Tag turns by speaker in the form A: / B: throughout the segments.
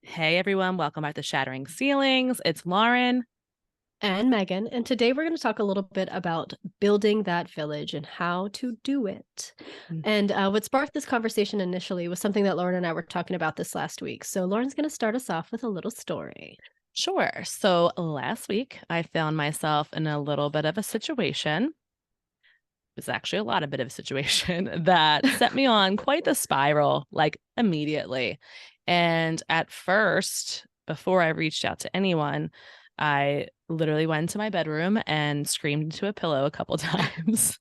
A: Hey everyone, welcome back to Shattering Ceilings. It's Lauren.
B: And Megan. And today we're going to talk a little bit about building that village and how to do it.
A: Mm.
B: And what sparked this conversation initially was something that Lauren and I were talking about this last week. So Lauren's going to start us off with a little story.
A: Sure. So last week I found myself in a little bit of a situation. It was actually a lot of bit of a situation that set me on quite the spiral, like immediately. And at first, before I reached out to anyone, I literally went to my bedroom and screamed into a pillow a couple times.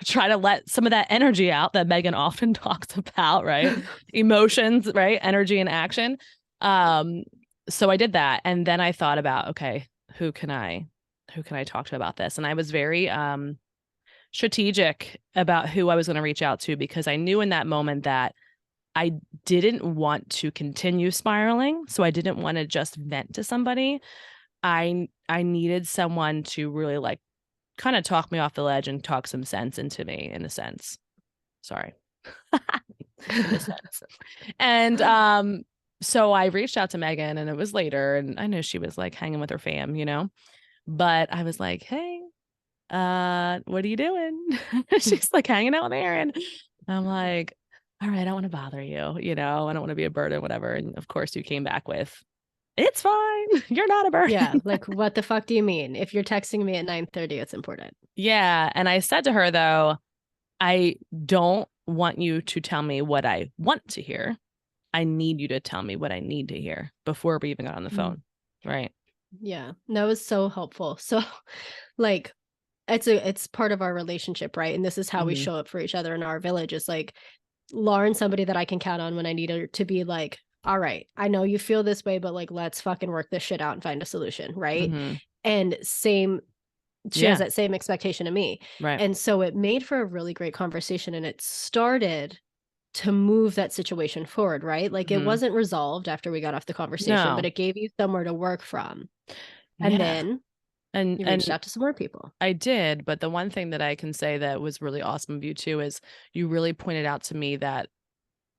A: Try to let some of that energy out that Megan often talks about, right? Emotions, right? Energy and action. Um, so I did that. And then I thought about, okay, who can I talk to about this? And I was very strategic about who I was going to reach out to because I knew in that moment that I didn't want to continue spiraling. So I didn't want to just vent to somebody. I needed someone to really like kind of talk me off the ledge and talk some sense into me in a sense. Sorry. In a sense. And so I reached out to Megan and it was later and I know she was like hanging with her fam, but I was like, "Hey, what are you doing?" She's like hanging out with Aaron. I'm like, "All right, I don't want to bother you, I don't want to be a burden, whatever." And of course you came back with, "It's fine. You're not a
B: Yeah,
A: burden."
B: like what the fuck do you mean? If you're texting me at 9:30, it's important.
A: Yeah. And I said to her though, I don't want you to tell me what I want to hear. I need you to tell me what I need to hear before we even got on the
B: Mm.
A: phone. Right.
B: Yeah, that was so helpful. So like it's part of our relationship, right? And this is how we
A: Hmm.
B: show up for each other in our village is like Lauren's somebody that I can count on when I need her to be like, all right, I know you feel this way, but like, let's fucking work this shit out and find a solution. Right.
A: Hmm.
B: And same, she has
A: Yeah.
B: that same expectation of me.
A: Right.
B: And so it made for a really great conversation and it started to move that situation forward. Right. Like it
A: Hmm.
B: wasn't resolved after we got off the conversation, but
A: No.
B: it gave you somewhere to work from. And
A: Yeah.
B: then
A: And
B: you reached
A: and
B: out to some more people.
A: I did, but the one thing that I can say that was really awesome of you too is you really pointed out to me that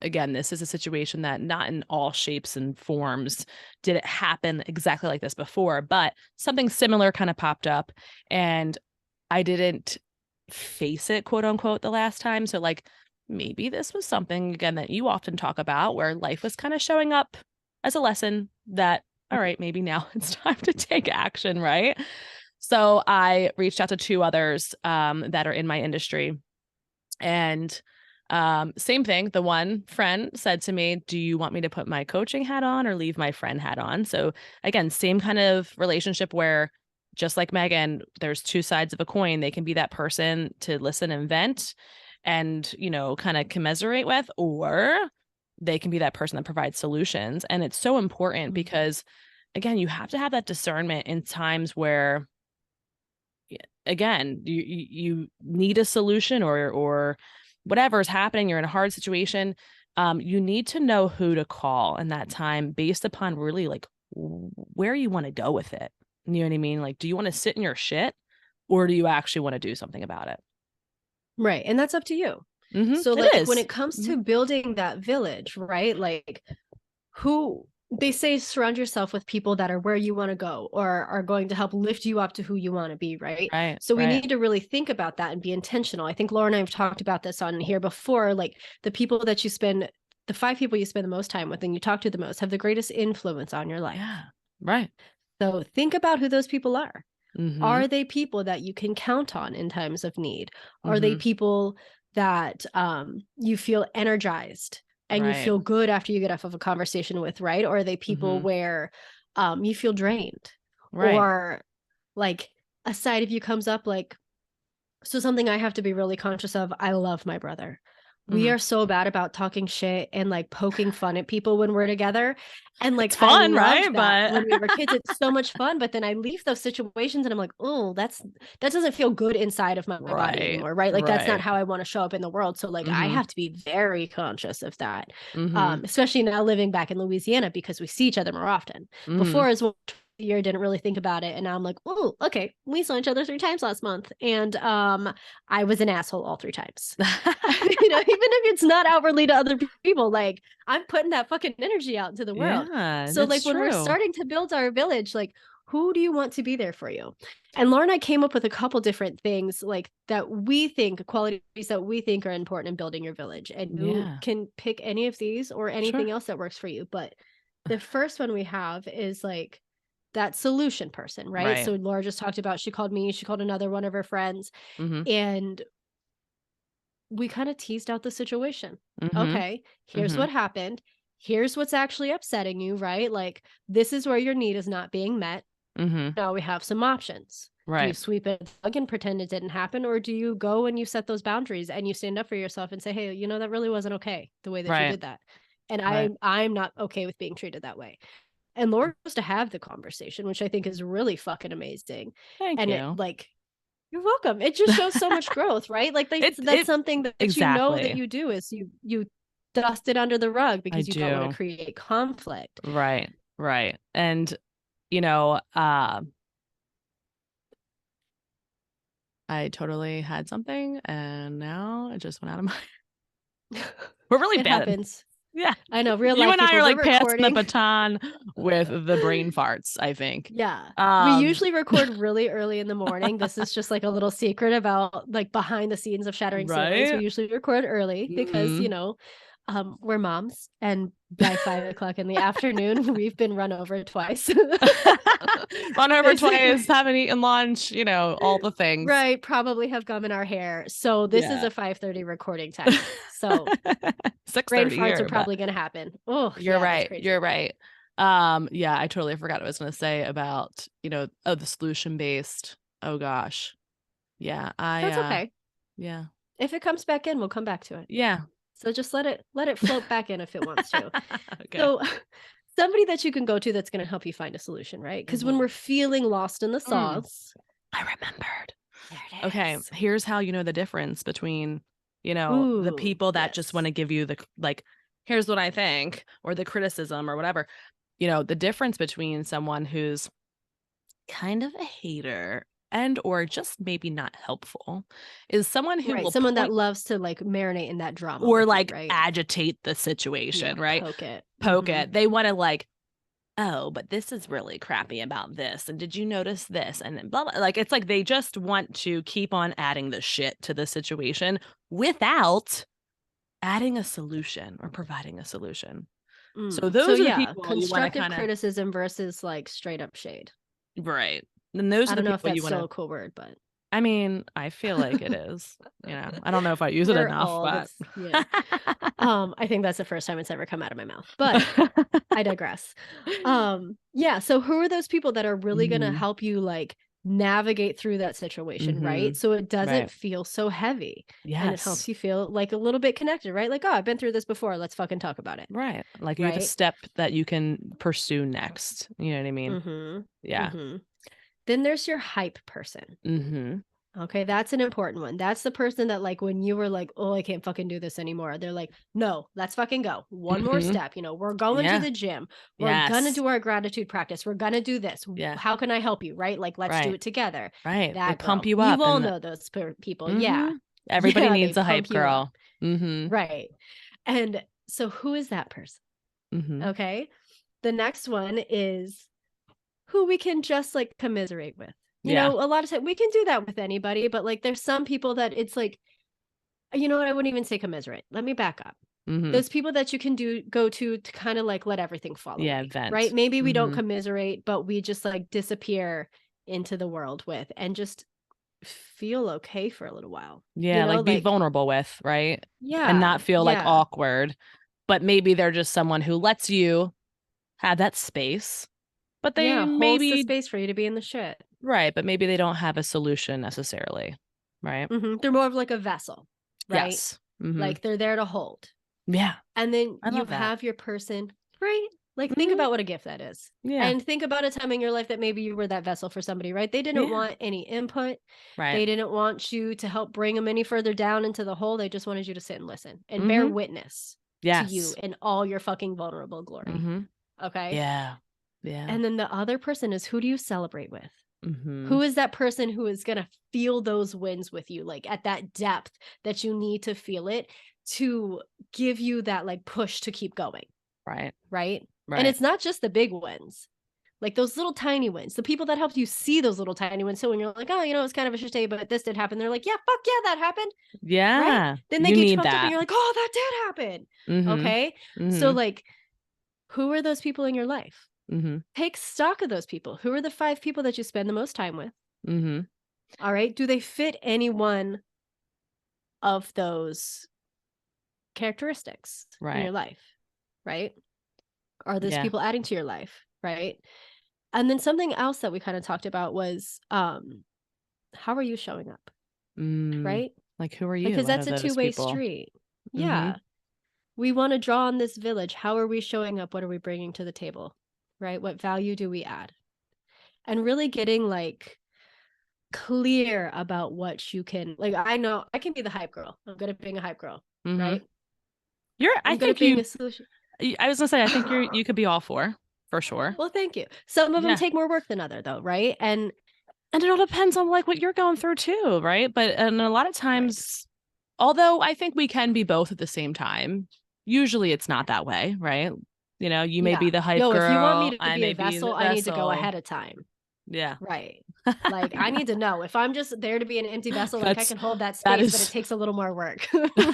A: again, this is a situation that not in all shapes and forms did it happen exactly like this before, but something similar kind of popped up and I didn't face it, quote unquote, the last time. So, like, maybe this was something, again, that you often talk about where life was kind of showing up as a lesson that, all right, maybe now it's time to take action, right? So, I reached out to two others that are in my industry and same thing. The one friend said to me, "Do you want me to put my coaching hat on or leave my friend hat on?" So again, same kind of relationship where just like Megan, there's two sides of a coin. They can be that person to listen and vent and, kind of commiserate with, or they can be that person that provides solutions. And it's so important
B: Mm.
A: because again, you have to have that discernment in times where again, you need a solution or whatever is happening, you're in a hard situation, you need to know who to call in that time based upon really like where you want to go with it. You know what I mean? Like, do you want to sit in your shit or do you actually want to do something about it?
B: Right. And that's up to you.
A: Mm-hmm.
B: So
A: It
B: like when
A: is.
B: it comes
A: Mhm.
B: to building that village, right? Like who they say surround yourself with people that are where you want to go or are going to help lift you up to who you want to be, right?
A: Right,
B: So we
A: right.
B: need to really think about that and be intentional. I think Laura and I have talked about this on here before, like the 5 people you spend the most time with and you talk to the most have the greatest influence on your life.
A: Yeah. Right.
B: So think about who those people are.
A: Mm-hmm.
B: Are they people that you can count on in times of need? Are they
A: Mm-hmm.
B: people that you feel energized and you
A: Right.
B: feel good after you get off of a conversation with, right? Or are they people
A: Mm-hmm.
B: where you feel drained?
A: Right.
B: Or like a side of you comes up like, so something I have to be really conscious of, I love my brother. We
A: Mm-hmm.
B: are so bad about talking shit and like poking fun at people when we're together. And like
A: It's
B: I
A: fun,
B: loved
A: right?
B: that
A: But
B: when we were kids. It's so much fun. But then I leave those situations and I'm like, oh, that doesn't feel good inside of my body
A: right.
B: anymore. Right. Like that's not
A: Right.
B: how I want to show up in the world. So like I
A: Mm-hmm.
B: have to be very conscious of that.
A: Mm-hmm.
B: Especially now living back in Louisiana because we see each other more often.
A: Mm-hmm.
B: Before as well year, didn't really think about it. And now I'm like, oh, okay, we saw each other 3 times last month. And I was an asshole all 3 times. Even if it's not outwardly to other people, like I'm putting that fucking energy out into the world.
A: Yeah,
B: so like when we're starting to build our village, like who do you want to be there for you? And Laura and I came up with a couple different things like that we think, qualities that we think are important in building your village. And you can pick any of these or anything else that works for you. But the first one we have is like that solution person, right? So Laura just talked about, she called me, she called another one of her friends, and we kind of teased out the situation. Okay, here's what happened. Here's what's actually upsetting you, right? Like, this is where your need is not being met. Now we have some options. Do you sweep it and pretend it didn't happen? Or do you go and you set those boundaries and you stand up for yourself and say, hey, that really wasn't okay, the way that you did that. And I'm not okay with being treated that way. And Laura was to have the conversation, which I think is really fucking amazing.
A: Thank you.
B: You're welcome. It just shows so much growth, right? Like that's something that you know that you do is you dust it under the rug because you don't want to create conflict.
A: Right. And I totally had something and now it just went out of my we're really
B: it
A: bad.
B: Happens.
A: Yeah.
B: I know. Real
A: you
B: life
A: and I are like
B: recording.
A: passing the baton with the brain farts, I think.
B: Yeah. We usually record really early in the morning. This is just like a little secret about like behind the scenes of Shattering Ceilings. We usually record early because, we're moms, and by 5 o'clock in the afternoon, we've been run over twice.
A: Run over twice, haven't eaten lunch, all the things.
B: Right. Probably have gum in our hair. So this is a 5:30 recording time. So
A: 6:30
B: brain farts are probably going to happen. Oh,
A: you're right. You're right. Yeah, I totally forgot what I was going to say about, the solution based. Oh gosh. Yeah.
B: That's okay.
A: Yeah.
B: If it comes back in, we'll come back to it.
A: Yeah.
B: So just let it float back in if it wants to. Okay. So somebody that you can go to that's going to help you find a solution, right? Because when we're feeling lost in the sauce.
A: I remembered. Okay. Here's how you know the difference between, the people that just want to give you the, like, here's what I think, or the criticism or whatever. The difference between someone who's kind of a hater and or just maybe not helpful is someone who will
B: someone that loves to like marinate in that drama
A: or like agitate the situation, right? Poke it. They want to like, oh, but this is really crappy about this, and did you notice this, and then blah blah. Like, it's like they just want to keep on adding the shit to the situation without adding a solution or providing a solution. So those are people
B: constructive criticism versus like straight up shade.
A: Right. And those
B: I
A: are
B: don't
A: the
B: know if
A: people
B: that's still a cool word, but
A: I mean, I feel like it is. I don't know if I use it enough, but
B: I think that's the first time it's ever come out of my mouth. But I digress. So who are those people that are really gonna help you like navigate through that situation, right? So it doesn't feel so heavy.
A: Yes.
B: And it helps you feel like a little bit connected, right? Like, oh, I've been through this before. Let's fucking talk about it.
A: Right. Like you have a step that you can pursue next. You know what I mean? Yeah.
B: Then there's your hype person. Okay, that's an important one. That's the person that like when you were like, oh, I can't fucking do this anymore. They're like, no, let's fucking go. One more step. We're going to the gym. We're gonna do our gratitude practice. We're gonna do this. How can I help you? Right? Like, let's do it together.
A: Right.
B: That
A: they pump you up.
B: You all know those people. Yeah.
A: Everybody needs a hype girl.
B: Right. And so who is that person? Okay. The next one is who we can just like commiserate with. A lot of times we can do that with anybody, but like there's some people that it's like, I wouldn't even say commiserate. Let me back up. Those people that you can go to kind of like let everything fall away,
A: vent.
B: right? Maybe we don't commiserate, but we just like disappear into the world with and just feel okay for a little while.
A: Like be vulnerable with, right?
B: Yeah.
A: And not feel like awkward. But maybe they're just someone who lets you have that space. But they maybe
B: holds the space for you to be in the shit.
A: Right. But maybe they don't have a solution necessarily. Right.
B: They're more of like a vessel. Right.
A: Yes.
B: Like they're there to hold.
A: Yeah.
B: And then you have your person, right? Like think about what a gift that is. Yeah. And think about a time in your life that maybe you were that vessel for somebody, right? They didn't want any input. Right. They didn't want you to help bring them any further down into the hole. They just wanted you to sit and listen and bear witness to you in all your fucking vulnerable glory. Okay.
A: Yeah. Yeah.
B: And then the other person is, who do you celebrate with?
A: Mm-hmm.
B: Who is that person who is going to feel those wins with you, like at that depth that you need to feel it to give you that like push to keep going?
A: Right.
B: Right.
A: Right.
B: And it's not just the big wins, like those little tiny wins, the people that helped you see those little tiny wins. So when you're like, oh, you know, it's kind of a shit day, but this did happen, they're like, yeah, fuck yeah, that happened.
A: Yeah.
B: Right. Then they
A: you
B: get
A: need
B: pumped up
A: that.
B: and you're like, oh, that did happen.
A: Mm-hmm.
B: Okay.
A: Mm-hmm.
B: So like, who are those people in your life?
A: Mm-hmm.
B: Take stock of those people. Who are the 5 people that you spend the most time with?
A: Mm-hmm.
B: All right. Do they fit any one of those characteristics in your life? Right. Are those people adding to your life? Right. And then something else that we kind of talked about was, how are you showing up? Right.
A: Like, who are you?
B: Because that's a two-way street. Yeah. We want to draw on this village. How are we showing up? What are we bringing to the table? Right. What value do we add? And really getting like clear about what you can, like, I know I can be the hype girl. I'm good at being a hype girl. Right.
A: I think you,
B: a solution.
A: I was gonna say, I think you could be all for sure.
B: Well, thank you. Some of them take more work than other though. Right. And
A: it all depends on like what you're going through too. Right. But and a lot of times, although I think we can be both at the same time, usually it's not that way. Right. You know, you may be the hype girl.
B: If you want me to
A: I
B: be
A: may
B: a vessel, I need to go ahead of time.
A: Yeah.
B: Right. Like, I need to know if I'm just there to be an empty vessel, like I can hold that space, but it takes a little more work.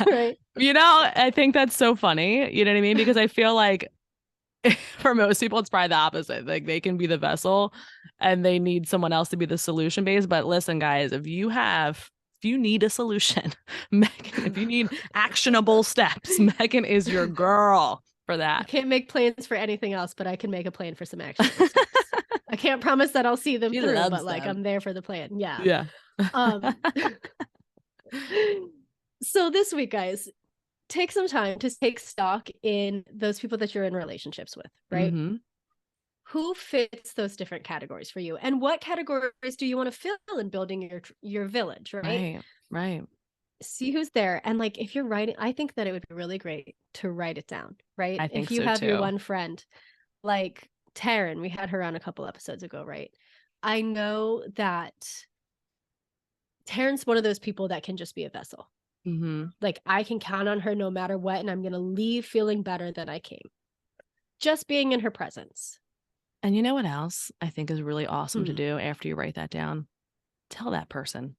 B: Right.
A: You know, I think that's so funny. You know what I mean? Because I feel like for most people, it's probably the opposite. Like they can be the vessel and they need someone else to be the solution base. But listen, guys, if you need a solution, Megan, if you need actionable steps, Megan is your girl for that.
B: I can't make plans for anything else, but I can make a plan for some actionable steps. I can't promise that I'll see them through, but like I'm there for the plan. Yeah.
A: Yeah.
B: So this week, guys, take some time to take stock in those people that you're in relationships with, right? Who fits those different categories for you, and what categories do you want to fill in building your village, right?
A: Right.
B: See who's there, and like if you're writing, I think that it would be really great to write it down, right?
A: I think
B: if you
A: so
B: have
A: too.
B: Your one friend, like Taryn, we had her on a couple episodes ago, right? I know that Taryn's one of those people that can just be a vessel. Like I can count on her no matter what, and I'm gonna leave feeling better than I came. Just being in her presence.
A: And you know what else I think is really awesome to do after you write that down? Tell that person.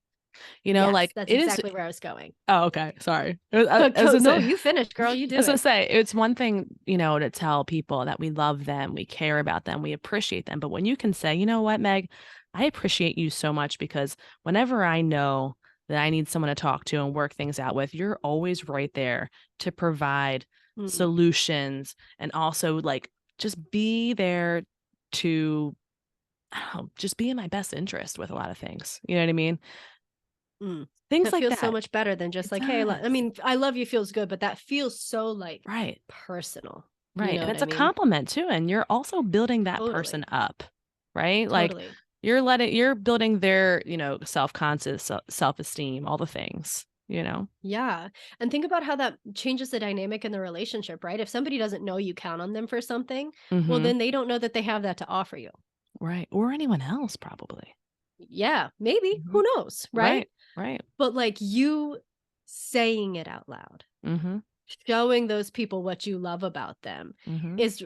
A: You know, like
B: that's exactly where I was going.
A: Oh, okay. Sorry.
B: No, you finished, girl. You do it.
A: I was gonna say, it's one thing, you know, to tell people that we love them, we care about them, we appreciate them. But when you can say, you know what, Meg, I appreciate you so much because whenever I know that I need someone to talk to and work things out with, you're always right there to provide solutions and also like just be there to just be in my best interest with a lot of things. You know what I mean? Things like
B: feels
A: that
B: so much better than just hey, I mean, I love you feels good, but that feels so like personal.
A: Right.
B: You know
A: and it's a compliment too. And you're also building that person up, right? Like you're building their, you know, self-conscious, self-esteem, all the things, you know?
B: Yeah. And think about how that changes the dynamic in the relationship, right? If somebody doesn't know you count on them for something, well, then they don't know that they have that to offer you.
A: Right. Or anyone else probably.
B: Yeah, maybe. Who knows? Right. But like you saying it out loud, showing those people what you love about them is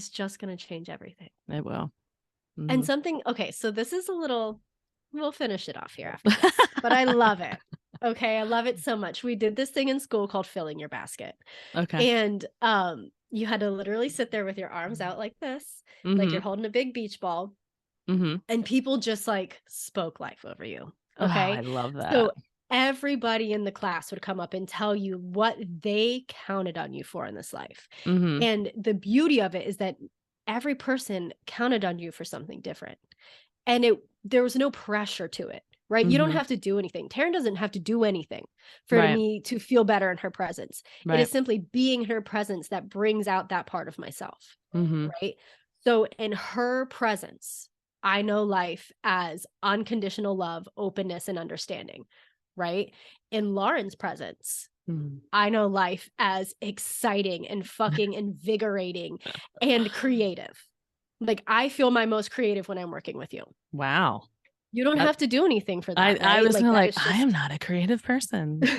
B: just going to change everything.
A: It will.
B: And something, okay, so this is we'll finish it off here after this, but I love it. Okay. I love it so much. We did this thing in school called filling your basket.
A: Okay.
B: And you had to literally sit there with your arms out like this, like you're holding a big beach ball. And people just like spoke life over you. Okay.
A: Oh, I love that.
B: So everybody in the class would come up and tell you what they counted on you for in this life. And the beauty of it is that every person counted on you for something different. And there was no pressure to it, right? You don't have to do anything. Taryn doesn't have to do anything for me to feel better in her presence. It is simply being in her presence that brings out that part of myself, right? So in her presence, I know life as unconditional love, openness, and understanding, right? In Lauren's presence, I know life as exciting and fucking invigorating and creative, Like, I feel my most creative when I'm working with you.
A: Wow.
B: You don't have to do anything for that,
A: I
B: right?
A: was
B: Like,
A: kinda
B: that
A: like,
B: is
A: I am
B: just
A: not a creative person.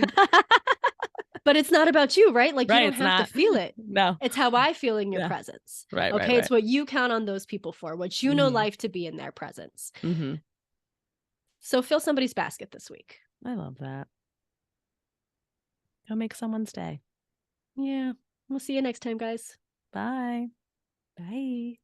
B: but it's not about you, right? Like, you
A: Right,
B: don't
A: it's
B: have to
A: not.
B: feel it.
A: No.
B: It's how I feel in your
A: Yeah.
B: presence.
A: Right, right,
B: Okay?
A: right.
B: It's what you count on those people for, what you know
A: Mhm.
B: life to be in their presence.
A: Mhm.
B: So fill somebody's basket this week.
A: I love that. Go make someone's day.
B: Yeah. We'll see you next time, guys.
A: Bye.
B: Bye.